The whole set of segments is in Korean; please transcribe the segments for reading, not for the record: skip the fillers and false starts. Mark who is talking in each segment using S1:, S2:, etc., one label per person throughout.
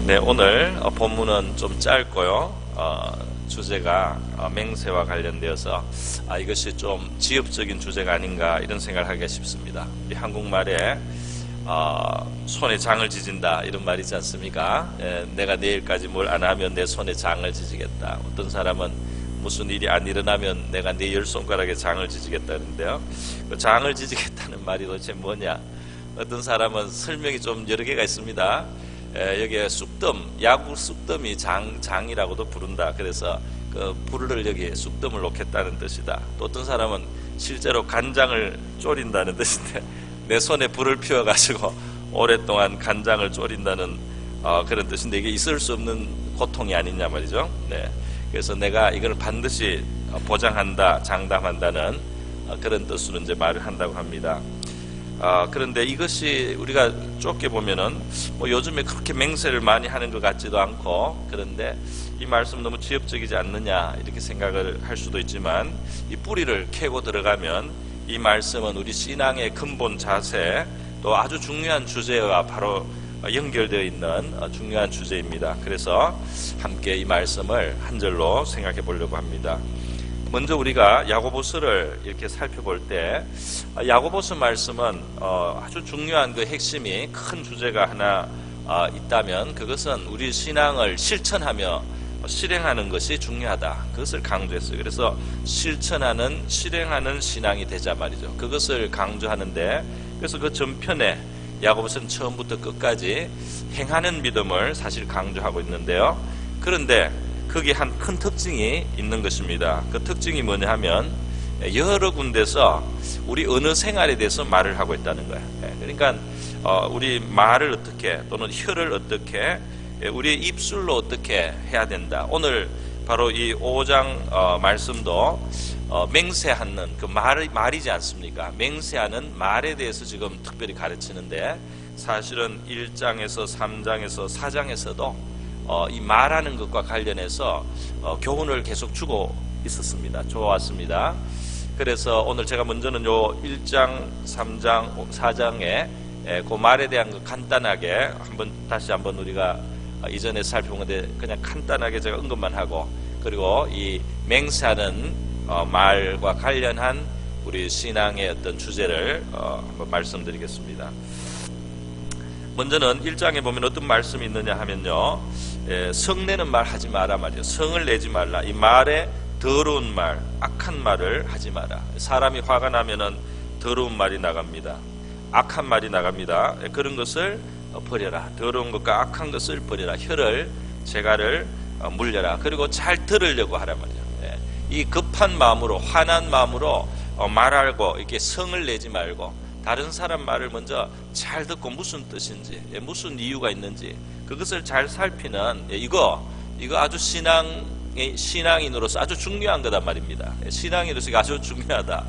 S1: 네, 오늘 본문은 좀 짧고요. 주제가 맹세와 관련되어서 이것이 좀 지엽적인 주제가 아닌가 이런 생각을 하기가 쉽습니다. 우리 한국말에 손에 장을 지진다 이런 말이 있지 않습니까? 내가 내일까지 뭘 안 하면 내 손에 장을 지지겠다. 어떤 사람은 무슨 일이 안 일어나면 내가 내 열 손가락에 장을 지지겠다는데요. 그 장을 지지겠다는 말이 도대체 뭐냐? 어떤 사람은 설명이 좀 여러 개가 있습니다. 여기에 쑥뜸, 야구 쑥뜸이 장이라고도 부른다. 그래서 그 불을 여기에 쑥뜸을 놓겠다는 뜻이다. 또 어떤 사람은 실제로 간장을 졸인다는 뜻인데 내 손에 불을 피워가지고 오랫동안 간장을 졸인다는 그런 뜻인데 이게 있을 수 없는 고통이 아니냐 말이죠. 네. 그래서 내가 이걸 반드시 보장한다, 장담한다는 그런 뜻으로 이제 말을 한다고 합니다. 그런데 이것이 우리가 좁게 보면은 요즘에 그렇게 맹세를 많이 하는 것 같지도 않고, 그런데 이 말씀 너무 지엽적이지 않느냐 이렇게 생각을 할 수도 있지만, 이 뿌리를 캐고 들어가면 이 말씀은 우리 신앙의 근본 자세, 또 아주 중요한 주제와 바로 연결되어 있는 중요한 주제입니다. 그래서 함께 이 말씀을 한 절로 생각해 보려고 합니다. 먼저 우리가 야고보서를 이렇게 살펴볼 때 야고보서 말씀은 아주 중요한 그 핵심이 큰 주제가 하나 있다면 그것은 우리 신앙을 실천하며 실행하는 것이 중요하다. 그것을 강조했어요. 그래서 실천하는, 실행하는 신앙이 되자 말이죠. 그것을 강조하는데, 그래서 그 전편에 야고보서는 처음부터 끝까지 행하는 믿음을 사실 강조하고 있는데요. 그런데 거기에 한 큰 특징이 있는 것입니다. 그 특징이 뭐냐 하면 여러 군데서 우리 언어 생활에 대해서 말을 하고 있다는 거예요. 그러니까 우리 말을 어떻게, 또는 혀를 어떻게, 우리의 입술로 어떻게 해야 된다. 오늘 바로 이 5장 말씀도 맹세하는 그 말이지 않습니까? 맹세하는 말에 대해서 지금 특별히 가르치는데, 사실은 1장에서 3장에서 4장에서도 이 말하는 것과 관련해서 교훈을 계속 주고 있었습니다. 좋았습니다. 그래서 오늘 제가 먼저는 요 1장, 3장, 4장에 그 말에 대한 거 간단하게 다시 한번 우리가 이전에 살펴본 건데 그냥 간단하게 제가 언급만 하고, 그리고 이 맹세하는 말과 관련한 우리 신앙의 어떤 주제를 한번 말씀드리겠습니다. 먼저는 1장에 보면 어떤 말씀이 있느냐 하면요, 성내는 말 하지 마라 말이에요. 성을 내지 말라. 이 말에 더러운 말, 악한 말을 하지 마라. 사람이 화가 나면은 더러운 말이 나갑니다. 악한 말이 나갑니다. 그런 것을 버려라. 더러운 것과 악한 것을 버려라. 혀를, 재갈을 물려라. 그리고 잘 들으려고 하라 말이에요. 이 급한 마음으로, 화난 마음으로 말하고 이렇게 성을 내지 말고, 다른 사람 말을 먼저 잘 듣고 무슨 뜻인지, 무슨 이유가 있는지 그것을 잘 살피는 이거 아주 신앙인으로서 아주 중요한 거단 말입니다. 신앙인으로서 아주 중요하다.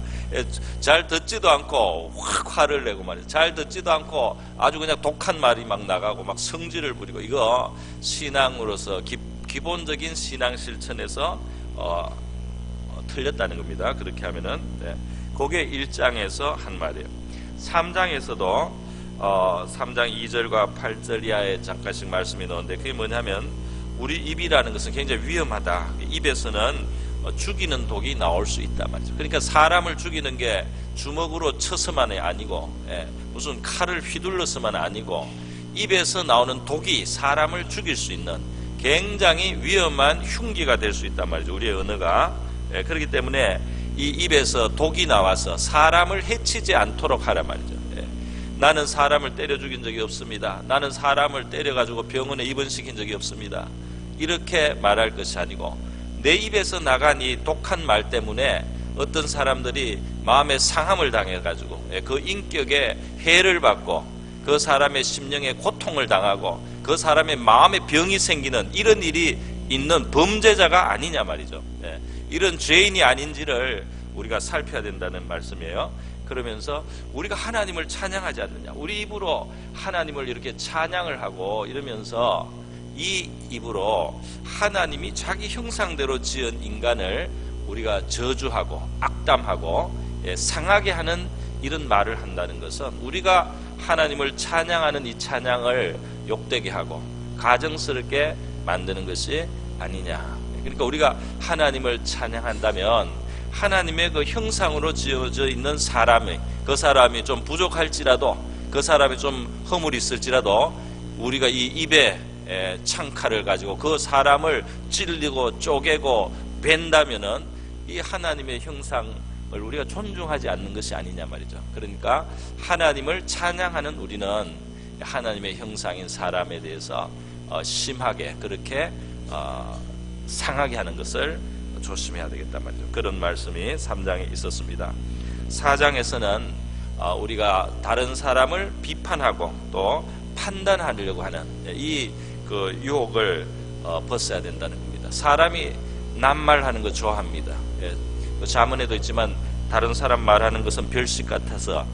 S1: 잘 듣지도 않고 확 화를 내고 말이죠. 잘 듣지도 않고 아주 그냥 독한 말이 막 나가고 막 성질을 부리고, 이거 신앙으로서 기본적인 신앙 실천에서 틀렸다는 겁니다. 그렇게 하면은 그게 1장에서 한 말이에요. 3장에서도 3장 2절과 8절 이하에 잠깐씩 말씀이 나오는데, 그게 뭐냐면 우리 입이라는 것은 굉장히 위험하다. 입에서는 죽이는 독이 나올 수 있다 말이죠. 그러니까 사람을 죽이는 게 주먹으로 쳐서만 아니고, 무슨 칼을 휘둘러서만 아니고, 입에서 나오는 독이 사람을 죽일 수 있는 굉장히 위험한 흉기가 될 수 있단 말이죠. 우리의 언어가. 그렇기 때문에 이 입에서 독이 나와서 사람을 해치지 않도록 하라 말이죠. 나는 사람을 때려 죽인 적이 없습니다. 나는 사람을 때려가지고 병원에 입원시킨 적이 없습니다. 이렇게 말할 것이 아니고, 내 입에서 나간 이 독한 말 때문에 어떤 사람들이 마음의 상함을 당해가지고 그 인격에 해를 받고 그 사람의 심령에 고통을 당하고 그 사람의 마음에 병이 생기는 이런 일이 있는 범죄자가 아니냐 말이죠. 이런 죄인이 아닌지를 우리가 살펴야 된다는 말씀이에요. 그러면서 우리가 하나님을 찬양하지 않느냐, 우리 입으로 하나님을 이렇게 찬양을 하고 이러면서 이 입으로 하나님이 자기 형상대로 지은 인간을 우리가 저주하고 악담하고 상하게 하는 이런 말을 한다는 것은 우리가 하나님을 찬양하는 이 찬양을 욕되게 하고 가정스럽게 만드는 것이 아니냐. 그러니까 우리가 하나님을 찬양한다면 하나님의 그 형상으로 지어져 있는 사람이, 그 사람이 좀 부족할지라도, 그 사람이 좀 허물이 있을지라도 우리가 이 입에 창칼을 가지고 그 사람을 찔리고 쪼개고 벤다면은 이 하나님의 형상을 우리가 존중하지 않는 것이 아니냐 말이죠. 그러니까 하나님을 찬양하는 우리는 하나님의 형상인 사람에 대해서 심하게 그렇게 상하게 하는 것을 조심해야 되겠단 말이죠. 그런 말씀이 3장에 있었습니다. 4장에서는 우리가 다른 사람을 비판하고 또 판단하려고 하는 이 그 유혹을 벗어야 된다는 겁니다. 사람이 낱말하는 거 좋아합니다. 자문에도 있지만 다른 사람 말하는 것은 별식 같아서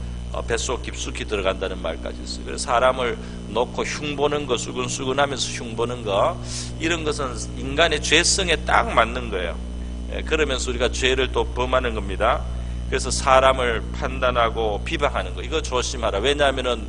S1: 뱃속 깊숙이 들어간다는 말까지 있어요. 그래서 사람을 놓고 흉보는 거, 수근수근하면서 흉보는 거, 이런 것은 인간의 죄성에 딱 맞는 거예요. 그러면서 우리가 죄를 또 범하는 겁니다. 그래서 사람을 판단하고 비방하는 거, 이거 조심하라. 왜냐하면은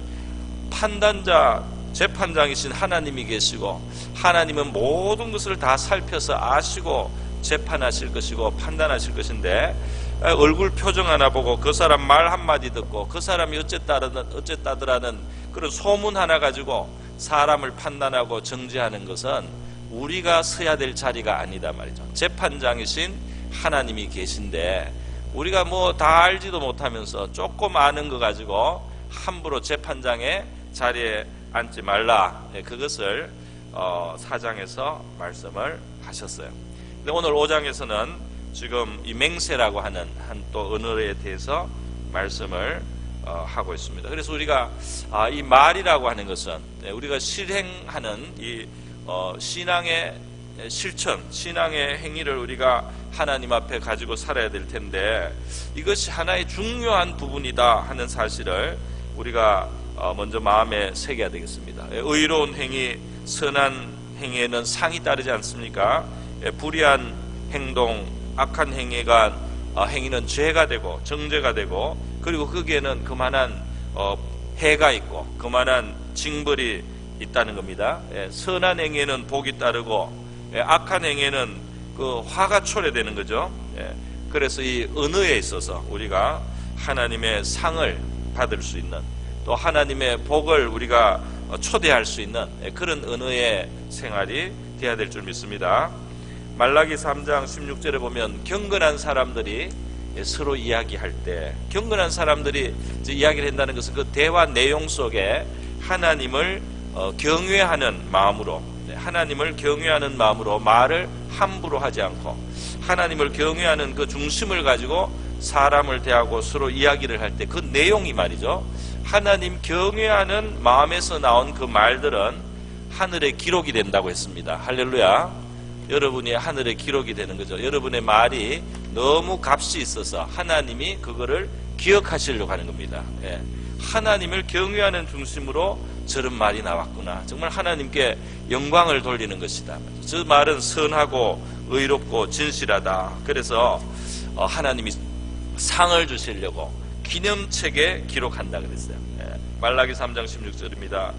S1: 판단자, 재판장이신 하나님이 계시고 하나님은 모든 것을 다 살펴서 아시고 재판하실 것이고 판단하실 것인데, 얼굴 표정 하나 보고 그 사람 말 한마디 듣고 그 사람이 어쨌다더라는 그런 소문 하나 가지고 사람을 판단하고 정죄하는 것은 우리가 서야 될 자리가 아니다 말이죠. 재판장이신 하나님이 계신데 우리가 뭐 다 알지도 못하면서 조금 아는 거 가지고 함부로 재판장의 자리에 앉지 말라. 그것을 4장에서 말씀을 하셨어요. 근데 오늘 5장에서는 지금 이 맹세라고 하는 한 또 언어에 대해서 말씀을 하고 있습니다. 그래서 우리가 이 말이라고 하는 것은 우리가 실행하는 이 신앙의 실천, 신앙의 행위를 우리가 하나님 앞에 가지고 살아야 될 텐데, 이것이 하나의 중요한 부분이다 하는 사실을 우리가 먼저 마음에 새겨야 되겠습니다. 의로운 행위, 선한 행위에는 상이 따르지 않습니까? 불의한 행동, 악한 행위는 죄가 되고 정죄가 되고, 그리고 거기에는 그만한 해가 있고 그만한 징벌이 있다는 겁니다. 선한 행위에는 복이 따르고 악한 행위에는 그 화가 초래되는 거죠. 그래서 이 언어에 있어서 우리가 하나님의 상을 받을 수 있는, 또 하나님의 복을 우리가 초대할 수 있는 그런 언어의 생활이 되어야 될 줄 믿습니다. 말라기 3장 16절에 보면 경건한 사람들이 서로 이야기할 때, 경건한 사람들이 이야기를 한다는 것은 그 대화 내용 속에 하나님을 경외하는 마음으로, 하나님을 경외하는 마음으로 말을 함부로 하지 않고 하나님을 경외하는 그 중심을 가지고 사람을 대하고 서로 이야기를 할 때 그 내용이 말이죠, 하나님 경외하는 마음에서 나온 그 말들은 하늘에 기록이 된다고 했습니다. 할렐루야. 여러분이 하늘에 기록이 되는 거죠. 여러분의 말이 너무 값이 있어서 하나님이 그거를 기억하시려고 하는 겁니다. 하나님을 경외하는 중심으로 저런 말이 나왔구나, 정말 하나님께 영광을 돌리는 것이다. 저 말은 선하고 의롭고 진실하다. 그래서 하나님이 상을 주시려고 기념책에 기록한다 그랬어요. 말라기 3장 16절입니다.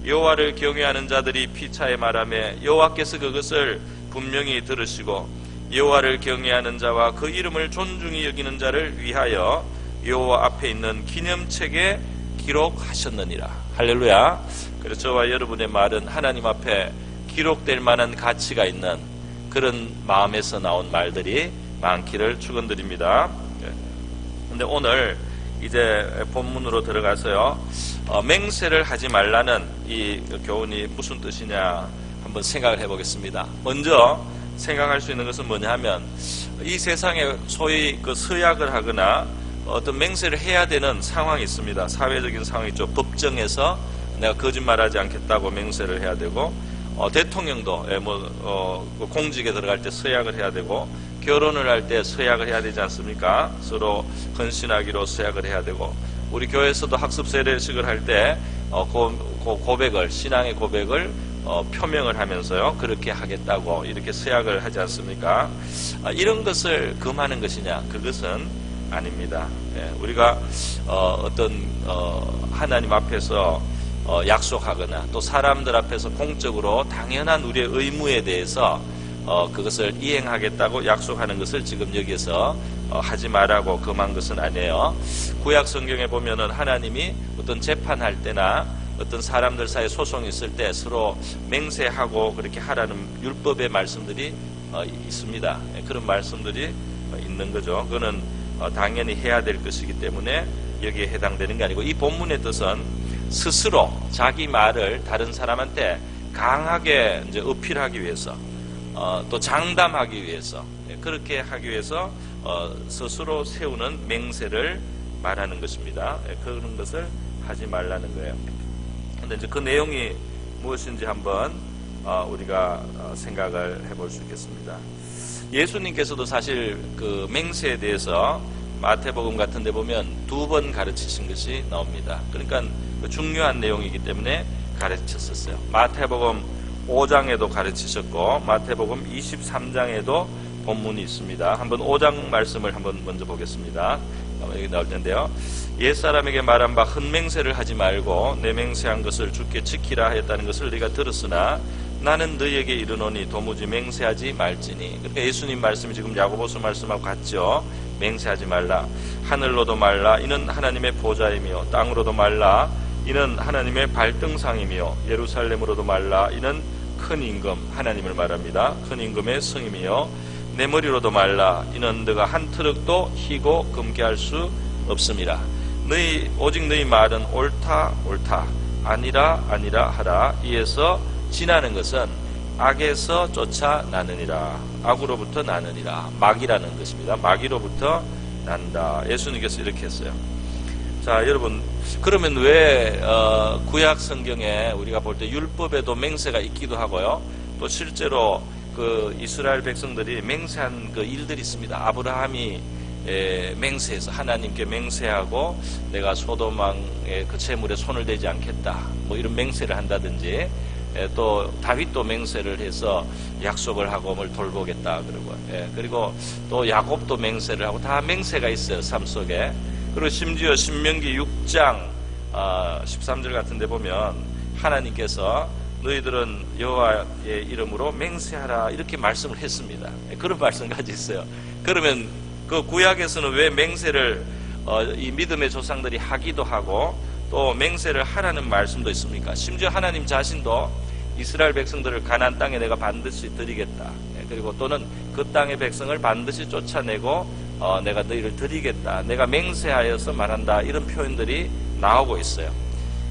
S1: 여호와를 경외하는 자들이 피차에 말하며 여호와께서 그것을 분명히 들으시고 여호와를 경외하는 자와 그 이름을 존중히 여기는 자를 위하여 여호와 앞에 있는 기념책에 기록하셨느니라. 할렐루야. 그래서 저와 여러분의 말은 하나님 앞에 기록될 만한 가치가 있는 그런 마음에서 나온 말들이 많기를 축원드립니다. 근데 오늘 이제 본문으로 들어가서요, 맹세를 하지 말라는 이 교훈이 무슨 뜻이냐 한번 생각을 해보겠습니다. 먼저 생각할 수 있는 것은 뭐냐 하면, 이 세상에 소위 그 서약을 하거나 어떤 맹세를 해야 되는 상황이 있습니다. 사회적인 상황이죠. 법정에서 내가 거짓말하지 않겠다고 맹세를 해야 되고, 대통령도 공직에 들어갈 때 서약을 해야 되고, 결혼을 할 때 서약을 해야 되지 않습니까? 서로 헌신하기로 서약을 해야 되고, 우리 교회에서도 학습 세례식을 할 때 고백을, 신앙의 고백을 표명을 하면서요, 그렇게 하겠다고 이렇게 서약을 하지 않습니까? 이런 것을 금하는 것이냐? 그것은 아닙니다. 우리가 어떤 하나님 앞에서 약속하거나 또 사람들 앞에서 공적으로 당연한 우리의 의무에 대해서 그것을 이행하겠다고 약속하는 것을 지금 여기에서 하지 말라고 금한 것은 아니에요. 구약 성경에 보면은 하나님이 어떤 재판할 때나 어떤 사람들 사이에 소송이 있을 때 서로 맹세하고 그렇게 하라는 율법의 말씀들이 있습니다. 그런 말씀들이 있는 거죠. 그거는 당연히 해야 될 것이기 때문에 여기에 해당되는 게 아니고, 이 본문의 뜻은 스스로 자기 말을 다른 사람한테 강하게 이제 어필하기 위해서, 또 장담하기 위해서, 그렇게 하기 위해서 스스로 세우는 맹세를 말하는 것입니다. 그런 것을 하지 말라는 거예요. 근데 이제 그 내용이 무엇인지 한번 우리가 생각을 해볼 수 있겠습니다. 예수님께서도 사실 그 맹세에 대해서 마태복음 같은 데 보면 2번 가르치신 것이 나옵니다. 그러니까 중요한 내용이기 때문에 가르쳤었어요. 마태복음 5장에도 가르치셨고 마태복음 23장에도 본문이 있습니다. 한번 5장 말씀을 한번 먼저 보겠습니다. 여기 나올 텐데요. 옛사람에게 말한 바 흠맹세를 하지 말고 내 맹세한 것을 주께 지키라 하였다는 것을 네가 들었으나 나는 너희에게 이르노니 도무지 맹세하지 말지니. 그러니까 예수님 말씀이 지금 야고보서 말씀하고 같죠. 맹세하지 말라. 하늘로도 말라. 이는 하나님의 보좌이며 땅으로도 말라. 이는 하나님의 발등상이며 예루살렘으로도 말라. 이는 큰 임금, 하나님을 말합니다. 큰 임금의 성임이요 내 머리로도 말라. 이는 너가 한 트럭도 희고 금게 할 수 없음이라. 오직 너희 말은 옳다 옳다 아니라 아니라 하라. 이에서 지나는 것은 악에서 쫓아나느니라. 악으로부터 나느니라. 마귀라는 것입니다. 마귀로부터 난다. 예수님께서 이렇게 했어요. 자, 여러분, 그러면 왜 구약 성경에 우리가 볼 때 율법에도 맹세가 있기도 하고요, 또 실제로 그 이스라엘 백성들이 맹세한 그 일들이 있습니다. 아브라함이 맹세해서 하나님께 맹세하고 내가 소돔왕의 그 재물에 손을 대지 않겠다, 뭐 이런 맹세를 한다든지, 또 다윗도 맹세를 해서 약속을 하고 뭘 돌보겠다 그러고, 그리고 또 야곱도 맹세를 하고, 다 맹세가 있어요, 삶 속에. 그리고 심지어 신명기 6장 13절 같은 데 보면 하나님께서 너희들은 여호와의 이름으로 맹세하라 이렇게 말씀을 했습니다. 그런 말씀까지 있어요. 그러면 그 구약에서는 왜 맹세를 이 믿음의 조상들이 하기도 하고 또 맹세를 하라는 말씀도 있습니까? 심지어 하나님 자신도 이스라엘 백성들을 가나안 땅에 내가 반드시 드리겠다, 그리고 또는 그 땅의 백성을 반드시 쫓아내고 내가 너희를 드리겠다, 내가 맹세하여서 말한다, 이런 표현들이 나오고 있어요.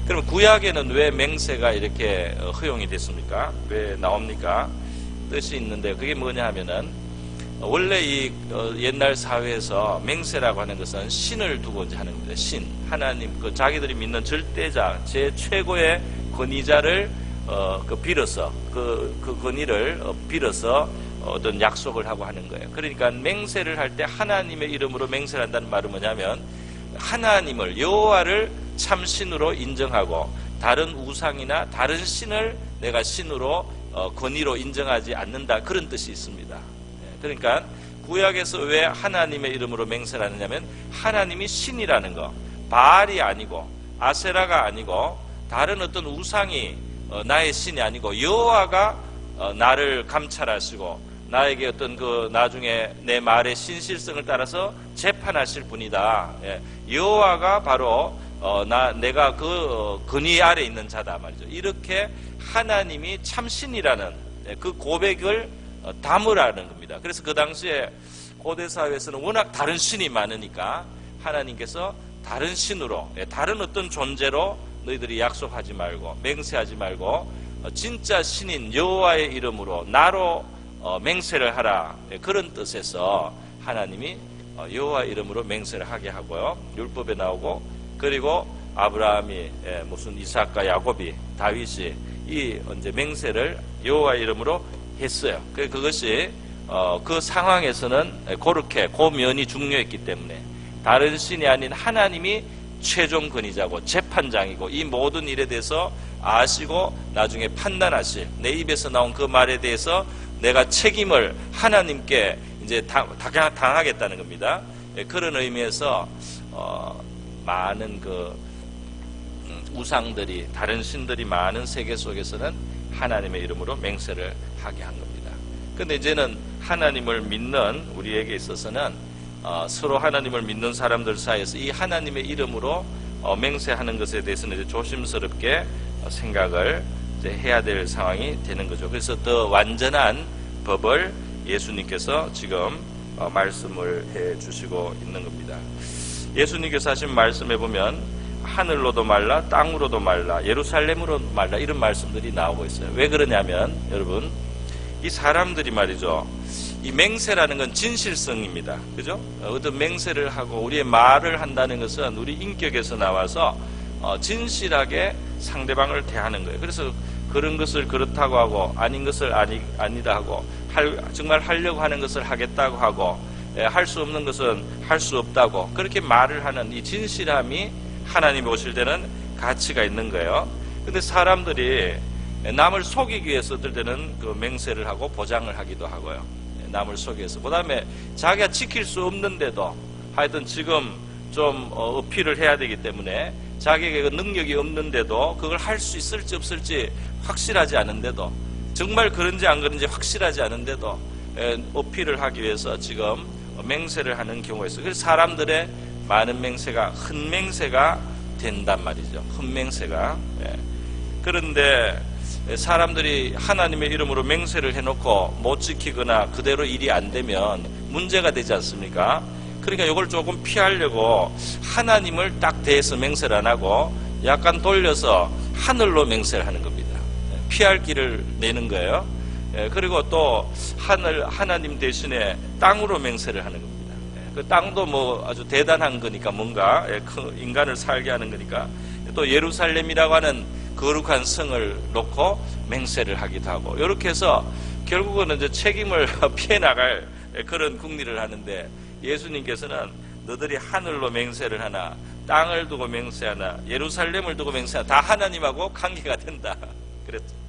S1: 그럼 구약에는 왜 맹세가 이렇게 허용이 됐습니까? 왜 나옵니까? 뜻이 있는데 그게 뭐냐 하면은, 원래 이 옛날 사회에서 맹세라고 하는 것은 신을 두고 이제 하는 겁니다. 신, 하나님, 그 자기들이 믿는 절대자, 제 최고의 권위자를 빌어서 그 권위를 빌어서 어떤 약속을 하고 하는 거예요. 그러니까 맹세를 할 때 하나님의 이름으로 맹세를 한다는 말은 뭐냐면, 하나님을, 여호와를 참신으로 인정하고 다른 우상이나 다른 신을 내가 신으로 권위로 인정하지 않는다, 그런 뜻이 있습니다. 그러니까 구약에서 왜 하나님의 이름으로 맹세를 하느냐면, 하나님이 신이라는 거, 바알이 아니고 아세라가 아니고 다른 어떤 우상이 나의 신이 아니고 여호와가 나를 감찰하시고 나에게 어떤 그 나중에 내 말의 신실성을 따라서 재판하실 분이다. 여호와가 바로 내가 그 권위 아래 있는 자다 말이죠. 이렇게 하나님이 참신이라는 그 고백을 담으라는 겁니다. 그래서 그 당시에 고대 사회에서는 워낙 다른 신이 많으니까 하나님께서 다른 신으로, 다른 어떤 존재로 너희들이 약속하지 말고 맹세하지 말고 진짜 신인 여호와의 이름으로 나로 맹세를 하라, 그런 뜻에서 하나님이 여호와 이름으로 맹세를 하게 하고요, 율법에 나오고, 그리고 아브라함이 무슨 이삭과 야곱이, 다윗이 이 이제 맹세를 여호와 이름으로 했어요. 그것이 그 상황에서는 그렇게 그 면이 중요했기 때문에 다른 신이 아닌 하나님이 최종 권위자고 재판장이고 이 모든 일에 대해서 아시고 나중에 판단하실, 내 입에서 나온 그 말에 대해서 내가 책임을 하나님께 이제 당하겠다는 겁니다. 그런 의미에서 많은 그 우상들이, 다른 신들이 많은 세계 속에서는 하나님의 이름으로 맹세를 하게 한 겁니다. 근데 이제는 하나님을 믿는 우리에게 있어서는 서로 하나님을 믿는 사람들 사이에서 이 하나님의 이름으로 맹세하는 것에 대해서는 이제 조심스럽게 생각을 이제 해야 될 상황이 되는 거죠. 그래서 더 완전한 법을 예수님께서 지금 말씀을 해 주시고 있는 겁니다. 예수님께서 하신 말씀에 보면 하늘로도 말라, 땅으로도 말라, 예루살렘으로 말라, 이런 말씀들이 나오고 있어요. 왜 그러냐면 여러분, 이 사람들이 말이죠, 이 맹세라는 건 진실성입니다. 그죠? 어떤 맹세를 하고 우리의 말을 한다는 것은 우리 인격에서 나와서 진실하게 상대방을 대하는 거예요. 그래서 그런 것을 그렇다고 하고 아닌 것을 아니다 하고 정말 하려고 하는 것을 하겠다고 하고 할 수 없는 것은 할 수 없다고 그렇게 말을 하는 이 진실함이 하나님이 오실 때는 가치가 있는 거예요. 근데 사람들이 남을 속이기 위해서 어떨 때는 그 맹세를 하고 보장을 하기도 하고요. 남을 속여서. 그 다음에 자기가 지킬 수 없는데도 하여튼 지금 좀 어필을 해야 되기 때문에 자기에게 그 능력이 없는데도 그걸 할 수 있을지 없을지 확실하지 않은데도, 정말 그런지 안 그런지 확실하지 않은데도 어필을 하기 위해서 지금 맹세를 하는 경우가 있어요. 그래서 사람들의 많은 맹세가 흠맹세가 된단 말이죠. 흠맹세가. 그런데 사람들이 하나님의 이름으로 맹세를 해놓고 못 지키거나 그대로 일이 안 되면 문제가 되지 않습니까? 그러니까 이걸 조금 피하려고 하나님을 딱 대해서 맹세를 안 하고 약간 돌려서 하늘로 맹세를 하는 겁니다. 피할 길을 내는 거예요. 그리고 또 하나님 대신에 땅으로 맹세를 하는 겁니다. 그 땅도 뭐 아주 대단한 거니까, 뭔가 인간을 살게 하는 거니까, 또 예루살렘이라고 하는 거룩한 성을 놓고 맹세를 하기도 하고, 이렇게 해서 결국은 이제 책임을 피해 나갈 그런 궁리를 하는데, 예수님께서는 너들이 하늘로 맹세를 하나, 땅을 두고 맹세하나, 예루살렘을 두고 맹세하나 다 하나님하고 관계가 된다 그랬죠.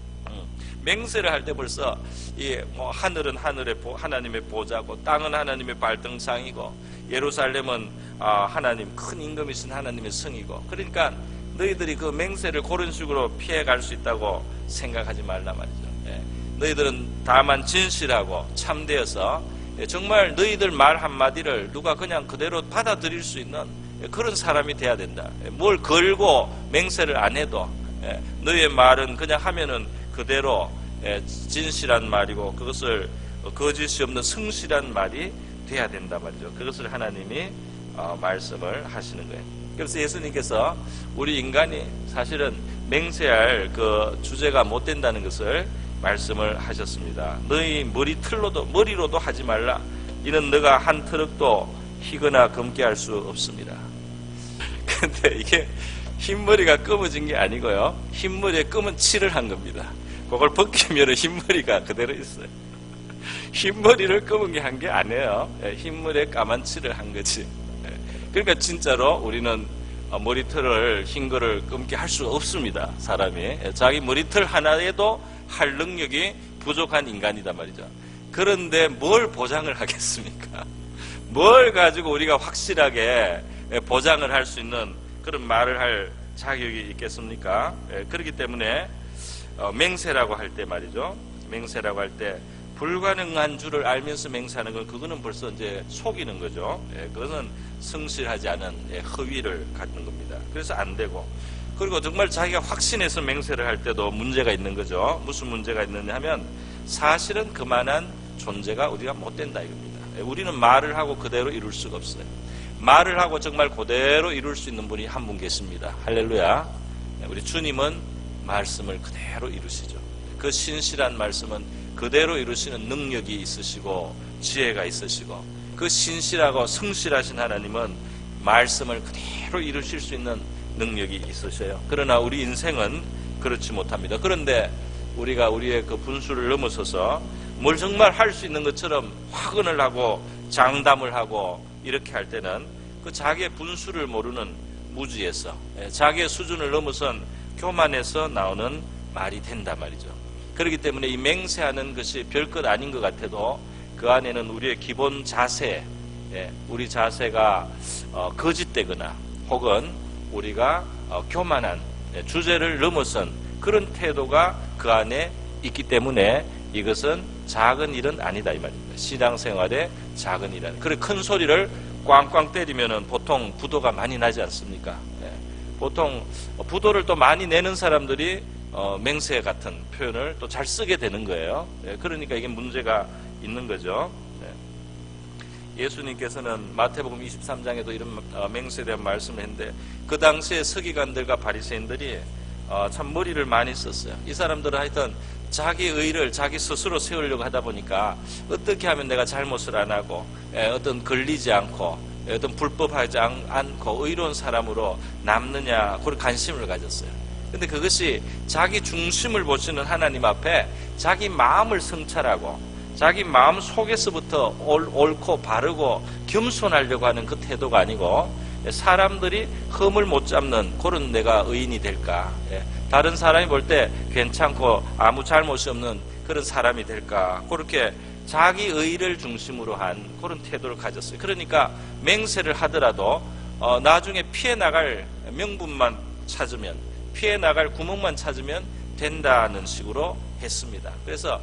S1: 맹세를 할 때 벌써 하늘은 하나님의 보좌고, 땅은 하나님의 발등상이고, 예루살렘은 하나님 큰 임금이신 하나님의 성이고, 그러니까 너희들이 그 맹세를 그런 식으로 피해갈 수 있다고 생각하지 말라 말이죠. 너희들은 다만 진실하고 참되어서 정말 너희들 말 한마디를 누가 그냥 그대로 받아들일 수 있는 그런 사람이 돼야 된다. 뭘 걸고 맹세를 안 해도 너희의 말은 그냥 하면은 그대로 진실한 말이고, 그것을 거짓이 없는 성실한 말이 돼야 된다 말이죠. 그것을 하나님이 말씀을 하시는 거예요. 그래서 예수님께서 우리 인간이 사실은 맹세할 그 주제가 못 된다는 것을 말씀을 하셨습니다. 너희 머리로도 하지 말라. 이는 너가 한 트럭도 희거나 검게 할 수 없습니다. 근데 이게 흰머리가 검어진 게 아니고요, 흰머리에 검은 칠을 한 겁니다. 그걸 벗기면 흰머리가 그대로 있어요. 흰머리를 검은 게 한 게 아니에요. 흰머리에 까만 칠을 한 거지. 그러니까 진짜로 우리는 머리털을 흰 거를 검게 할 수가 없습니다. 사람이 자기 머리털 하나에도 할 능력이 부족한 인간이단 말이죠. 그런데 뭘 보장을 하겠습니까? 뭘 가지고 우리가 확실하게 보장을 할 수 있는 그런 말을 할 자격이 있겠습니까? 그렇기 때문에 맹세라고 할 때 말이죠, 맹세라고 할 때 불가능한 줄을 알면서 맹세하는 건, 그거는 벌써 이제 속이는 거죠. 그것은 성실하지 않은 허위를 갖는 겁니다. 그래서 안 되고, 그리고 정말 자기가 확신해서 맹세를 할 때도 문제가 있는 거죠. 무슨 문제가 있느냐 하면, 사실은 그만한 존재가 우리가 못 된다 이겁니다. 우리는 말을 하고 그대로 이룰 수가 없어요. 말을 하고 정말 그대로 이룰 수 있는 분이 한 분 계십니다. 할렐루야. 우리 주님은 말씀을 그대로 이루시죠. 그 신실한 말씀은 그대로 이루시는 능력이 있으시고 지혜가 있으시고, 그 신실하고 성실하신 하나님은 말씀을 그대로 이루실 수 있는 능력이 있으셔요. 그러나 우리 인생은 그렇지 못합니다. 그런데 우리가 우리의 그 분수를 넘어서서 뭘 정말 할 수 있는 것처럼 확언을 하고 장담을 하고 이렇게 할 때는 그 자기의 분수를 모르는 무지에서, 자기의 수준을 넘어선 교만에서 나오는 말이 된단 말이죠. 그렇기 때문에 이 맹세하는 것이 별것 아닌 것 같아도 그 안에는 우리의 기본 자세, 우리 자세가 거짓되거나 혹은 우리가 교만한 주제를 넘어선 그런 태도가 그 안에 있기 때문에 이것은 작은 일은 아니다 이 말입니다. 신앙생활의 작은 일은. 그래 큰 소리를 꽝꽝 때리면은 보통 부도가 많이 나지 않습니까? 보통 부도를 또 많이 내는 사람들이 맹세 같은 표현을 또 잘 쓰게 되는 거예요. 그러니까 이게 문제가 있는 거죠. 예수님께서는 마태복음 23장에도 이런 맹세에 대한 말씀을 했는데 그 당시에 서기관들과 바리새인들이 참 머리를 많이 썼어요. 이 사람들은 하여튼 자기 의를 자기 스스로 세우려고 하다 보니까 어떻게 하면 내가 잘못을 안 하고 어떤 걸리지 않고 어떤 불법하지 않고 의로운 사람으로 남느냐 그런 관심을 가졌어요. 근데 그것이 자기 중심을 보시는 하나님 앞에 자기 마음을 성찰하고 자기 마음 속에서부터 옳고 바르고 겸손하려고 하는 그 태도가 아니고 사람들이 흠을 못 잡는 그런 내가 의인이 될까, 다른 사람이 볼 때 괜찮고 아무 잘못이 없는 그런 사람이 될까, 그렇게 자기 의를 중심으로 한 그런 태도를 가졌어요. 그러니까 맹세를 하더라도 나중에 피해 나갈 명분만 찾으면, 피해 나갈 구멍만 찾으면 된다는 식으로 했습니다. 그래서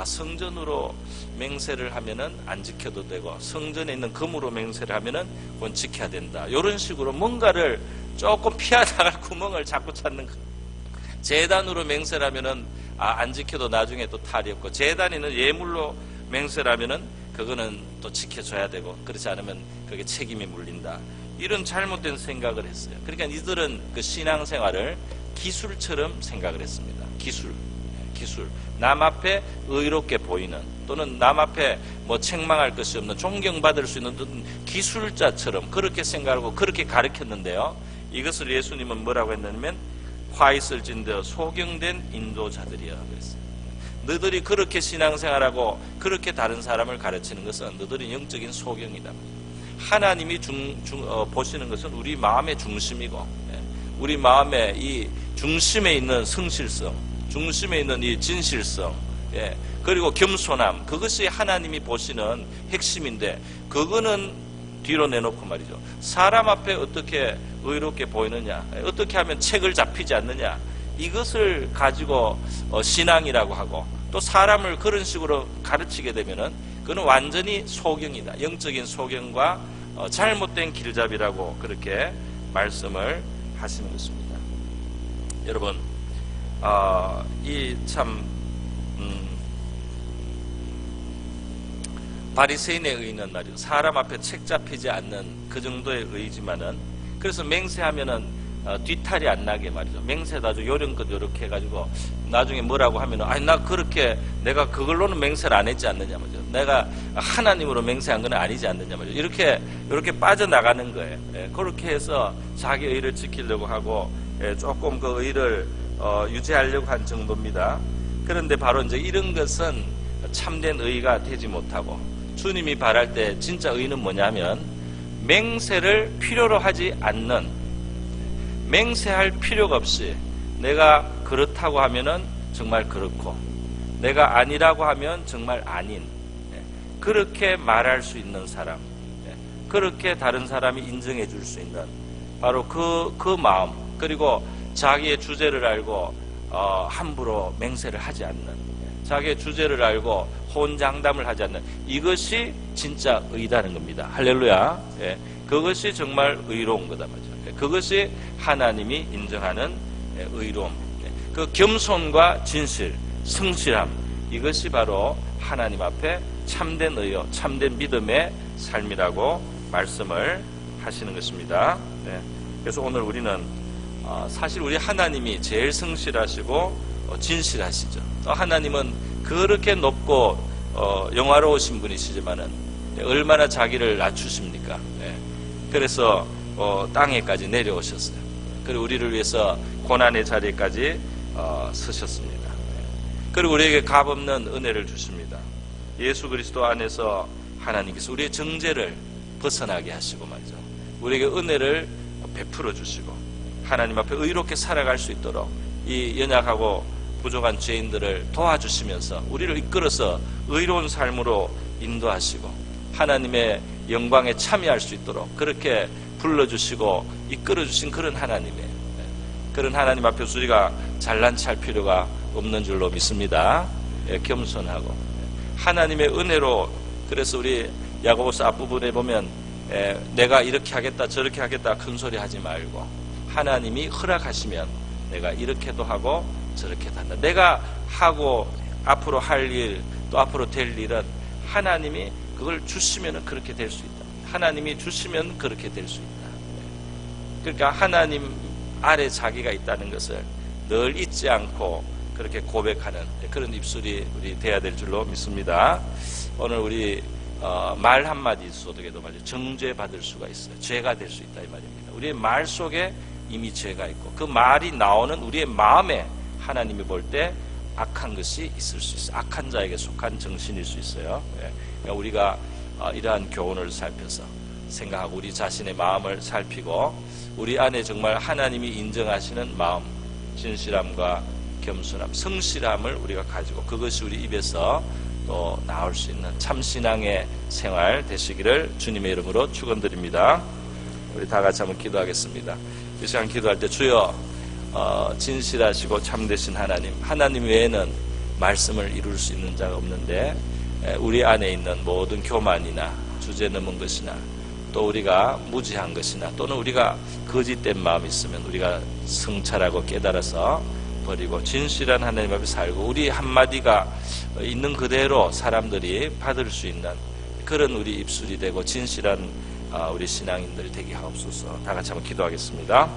S1: 성전으로 맹세를 하면은 안 지켜도 되고 성전에 있는 금으로 맹세를 하면은 그건 지켜야 된다. 이런 식으로 뭔가를 조금 피해 나갈 구멍을 자꾸 찾는 거예요. 제단으로 맹세를 하면은 안 지켜도 나중에 또 탈이 없고, 제단에는 예물로 맹세를 하면은 그거는 또 지켜줘야 되고, 그렇지 않으면 그게 책임이 물린다. 이런 잘못된 생각을 했어요. 그러니까 이들은 그 신앙생활을 기술처럼 생각을 했습니다. 기술. 남 앞에 의롭게 보이는, 또는 남 앞에 뭐 책망할 것이 없는, 존경받을 수 있는 기술자처럼 그렇게 생각하고 그렇게 가르쳤는데요. 이것을 예수님은 뭐라고 했냐면 화 있을진저 소경된 인도자들이야 그랬어요. 너희들이 그렇게 신앙생활하고 그렇게 다른 사람을 가르치는 것은 너희들이 영적인 소경이다. 하나님이 보시는 것은 우리 마음의 중심이고, 우리 마음의 이 중심에 있는 성실성, 중심에 있는 이 진실성, 그리고 겸손함, 그것이 하나님이 보시는 핵심인데, 그거는 뒤로 내놓고 말이죠. 사람 앞에 어떻게 의롭게 보이느냐, 어떻게 하면 책을 잡히지 않느냐, 이것을 가지고 신앙이라고 하고 또 사람을 그런 식으로 가르치게 되면은 그는 완전히 소경이다. 영적인 소경과 잘못된 길잡이라고 그렇게 말씀을 하시는 것입니다. 여러분, 이 참 바리새인의 의는 말이죠. 사람 앞에 책 잡히지 않는 그 정도의 의지만은, 그래서 맹세하면은 뒤탈이 안 나게 말이죠. 맹세도 아주 요령껏 요렇게 해가지고 나중에 뭐라고 하면은 나 그렇게 내가 그걸로는 맹세를 안 했지 않느냐 말이죠. 내가 하나님으로 맹세한 건 아니지 않느냐 말이죠. 이렇게 빠져나가는 거예요. 그렇게 해서 자기 의를 지키려고 하고 조금 그 의를 유지하려고 한 정도입니다. 그런데 바로 이제 이런 것은 참된 의가 되지 못하고, 주님이 바랄 때 진짜 의는 뭐냐면 맹세를 필요로 하지 않는, 맹세할 필요가 없이 내가 그렇다고 하면은 정말 그렇고 내가 아니라고 하면 정말 아닌, 그렇게 말할 수 있는 사람, 그렇게 다른 사람이 인정해 줄 수 있는 바로 그 마음, 그리고 자기의 주제를 알고 함부로 맹세를 하지 않는, 자기의 주제를 알고 혼장담을 하지 않는, 이것이 진짜 의라는 겁니다. 할렐루야. 그것이 정말 의로운 거다 말이죠. 그것이 하나님이 인정하는 의로움. 그 겸손과 진실, 성실함, 이것이 바로 하나님 앞에 참된 의요, 참된 믿음의 삶이라고 말씀을 하시는 것입니다. 그래서 오늘 우리는 사실 우리 하나님이 제일 성실하시고 진실하시죠. 하나님은 그렇게 높고 영화로우신 분이시지만은 얼마나 자기를 낮추십니까? 그래서 땅에까지 내려오셨어요. 그리고 우리를 위해서 고난의 자리까지 서셨습니다. 그리고 우리에게 값없는 은혜를 주십니다. 예수 그리스도 안에서 하나님께서 우리의 정죄를 벗어나게 하시고 말이죠. 우리에게 은혜를 베풀어 주시고 하나님 앞에 의롭게 살아갈 수 있도록 이 연약하고 부족한 죄인들을 도와주시면서 우리를 이끌어서 의로운 삶으로 인도하시고 하나님의 영광에 참여할 수 있도록 그렇게 불러주시고 이끌어주신 그런 하나님의, 그런 하나님 앞에서 우리가 잘난 체할 필요가 없는 줄로 믿습니다. 겸손하고 하나님의 은혜로. 그래서 우리 야고보서 앞부분에 보면 내가 이렇게 하겠다 저렇게 하겠다 큰소리 하지 말고 하나님이 허락하시면 내가 이렇게도 하고 저렇게도 한다. 내가 하고 앞으로 할 일 또 앞으로 될 일은 하나님이 그걸 주시면 그렇게 될 수 있다. 하나님이 주시면 그렇게 될 수 있다. 그러니까 하나님 아래 자기가 있다는 것을 늘 잊지 않고 그렇게 고백하는 그런 입술이 우리 돼야 될 줄로 믿습니다. 오늘 우리 말 한마디 있어도 말이죠. 정죄받을 수가 있어요. 죄가 될 수 있다 이 말입니다. 우리의 말 속에 이미 죄가 있고 그 말이 나오는 우리의 마음에 하나님이 볼 때 악한 것이 있을 수 있어요. 악한 자에게 속한 정신일 수 있어요. 그러니까 우리가 이러한 교훈을 살펴서 생각하고 우리 자신의 마음을 살피고 우리 안에 정말 하나님이 인정하시는 마음, 진실함과 겸손함, 성실함을 우리가 가지고 그것이 우리 입에서 또 나올 수 있는 참신앙의 생활 되시기를 주님의 이름으로 축원드립니다. 우리 다 같이 한번 기도하겠습니다. 이 시간 기도할 때 주여 진실하시고 참되신 하나님 외에는 말씀을 이룰 수 있는 자가 없는데 우리 안에 있는 모든 교만이나 주제 넘은 것이나 또 우리가 무지한 것이나 또는 우리가 거짓된 마음이 있으면 우리가 성찰하고 깨달아서 버리고 진실한 하나님 앞에 살고 우리 한마디가 있는 그대로 사람들이 받을 수 있는 그런 우리 입술이 되고 진실한 우리 신앙인들 되게 하옵소서. 다 같이 한번 기도하겠습니다.